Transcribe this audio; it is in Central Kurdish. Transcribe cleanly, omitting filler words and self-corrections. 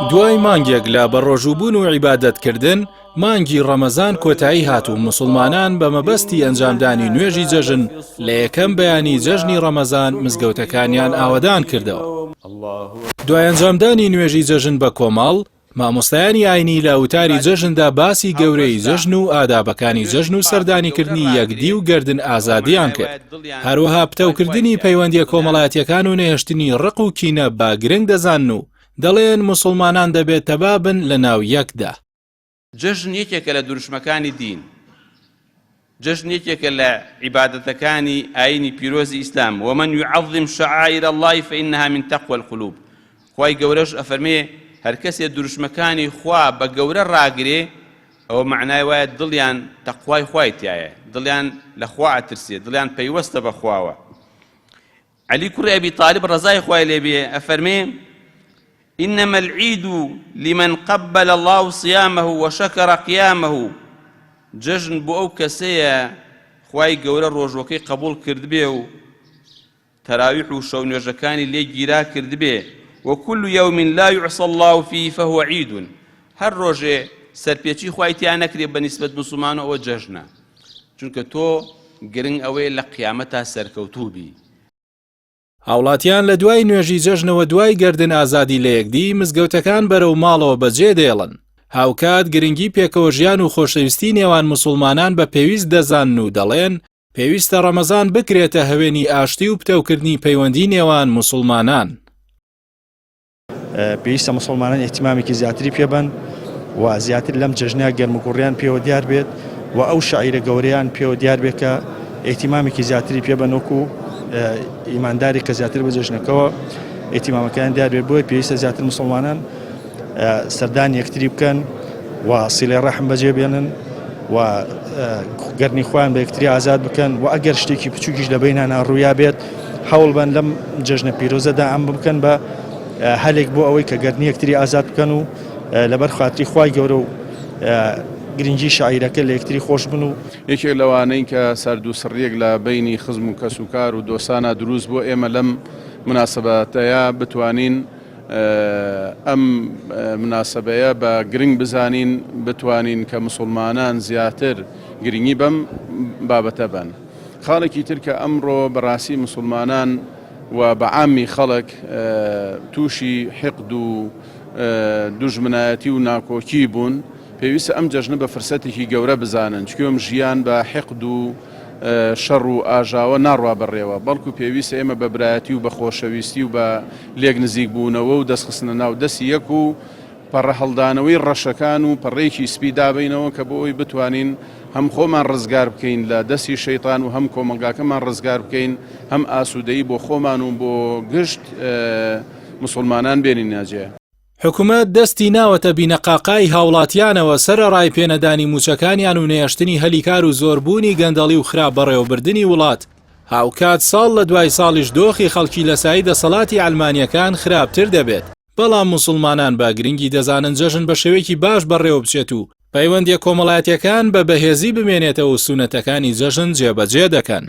دوای مانگێک لە بەڕۆژوبوون و عیبادەتکردن مانگی ڕەمەزان کۆتایی هات و مسلمانان بە مەبەستی ئەنجامدانی نوێژی جەژن لە یەکەم بەیانی جەژنی ڕەمەزان مزگەوتەکانیان ئاوەدان کردەوە. دوای ئەنجامدانی نوێژی جەژن بە کۆمەڵ مامۆستایانی ئاینی لە وتاری جەژندا باسی گەورەی جەژن و ئادابەکانی جەژن و سەردانیکردنی یەکدی و گەردن ئازادیان کرد. هەروەها پتەوکردنی پەیوەندیە کۆمەڵایەتیەکان و نەهێشتنی ڕق و کینە با گرنگ دەزانن و دەڵێن مسلمانان دەبێت تەبابن لە ناو یەکدا. جەژن یەکێکە لە دروشمەکانی دین، جەژن یەکێکە لە عیبادەتەکانی ئاینی پیرۆزی ئیسلام. ومن يعظم شعائر الله فإنها من تقوى القلوب. خوای گەورەش ئەفەرمێ هەر کەسێ دروشمەکانی خوا بە گەورە ڕاگرێ ئەوە معنای وایە دڵیان تەقوای خوای تایە، دڵیان لە خوا ئەترسێ، دڵیان پەیوەستە بە خواوە. عەلی کوڕی ئەبی طالب ڕەزای خوای لێ بێ ئەفەرمێ إنما العيد لمن قبل الله صيامه وشكر قيامه. جەژن بۆ ئەو کەسەیە خوای گەورە ڕۆژوەکەی قبول کرد بێ و تەراویح و شەو نوێژەکانی لێ گیرا کرد بێ. وكل يوم لا يعصى الله فيه فهو عيد. هەر ڕۆژێ سەرپێچی خوای تیا نەکرێ بە نیسبەت موسڵمانە ئەوە جەژنە، چونکە تۆ گرنگ ئەوەیە لە قیامەتا سەرکەوتوو بی. هاوڵاتیان لە دوای نوێژی جەژنەوە دوای گەردن ئازادی لە یەکدی مزگەوتەکان بەرەو ماڵەوە بەجێ دێڵن. هاوکات گرنگی پێکەوە ژیان و خۆشەویستی نێوان مسلمانان بە پێویست دەزانن و دەڵێن پێویستە ڕەمەزان بکرێتە هەوێنی ئاشتی و پتەوکردنی پەیوەندی نێوان مسلمانان. پێویستە مسلمانان ئیحتیمامێکی زیاتری پێبن و زیاتر لەم جەژنە گەرموگوڕیان پێوە دیار بێت و ئەو شاعیرە گەورەیان پێوە دیار بێت کە ئیحتیمامێکی زیاتری پێبن وەکو ئیمانداری کە زیاتر بە جەژنەکەەوە ئیحتیمامەکەیان دیار بێت. بۆی پێویستە زیاتر مسلمانان سەردان یەکتری بکەن و سیلەی ڕەحم بەجێ بێنن و گەرنی خۆیان بە یەکتری ئازاد بکەن و ئەگەر شتێکی بچووکیش لە بەینانە ڕوویا بێت هەوڵ بن لەم جەژنە پیرۆزەدا ئەم بکەن بە هەلێک بۆ ئەوەی کە گەرنی یەکتری ئازاد بکەن و لەبەر خاتری خوای گەورە و گرنگی شاعیرەکە لە یەکتری خۆش بن. و یەکێک لەوانەی کە سەرد و سڕیەک لە بینی خزم و کەس و کار و دۆستانە دروست بۆ ئێمە لەم مناسبەتەیە بتوانین ئەم مناسبەیە بە گرنگ بزانین، بتوانین کە مسلمانان زیاتر گرنگی بەم بابەتە بن. خاڵێکی تر کە ئەمڕۆ بەڕاستی مسلمانان و بەعامی خەڵک تووشی حقد و دوژمنایەتی و ناکۆکی بوون، پێویستە ئەم جەژنە بە فرسەتێکی گەورە بزانن، چکۆم ژیان بە حقد و شەڕ و ئاژاوە ناڕوا بڕێوە، بەڵکو پێویستە ئێمە بە برایەتی و بە خۆشەویستی و بە لێک نزیک بوونەوە و دەستخستنە ناو دەستی یەک و پەڕە هەڵدانەوەی ڕەشەکان و پەڕێکی سپی دابینەوە کە بۆ ئەوی بتوانین هەم خۆمان ڕزگار بکەین لە دەستی شەیطان و هەم کۆمەلگاکەمان ڕزگار بکەین، هەم ئاسوودەیی بۆ خۆمان و بۆ گشت مسلمانان بێنین ناجێ. حکوومەت دەستی ناوەتە بینەقاقای هاوڵاتیانەوە سەرەڕای پێنەدانی موچەکانیان و نێشتنی هەلیکار و زۆربوونی گەندەڵی و خراپ بەڕێوەبردننی وڵات. هاوکات ساڵ لە دوای ساڵیش دۆخی خەڵکی لەسایی دەسەڵاتی ئەلمانیەکان خراپتر دەبێت. بەڵام مسلمانان با گرنگی دەزانن جەژن بە شێوەیەکی باش بەڕێوە بچێت و پەیوەندیە کۆمەڵایەتیەکان بە بەهێزی بمێنێتەوە و سونەتەکانی جەژن جێبەجێ دەکەن.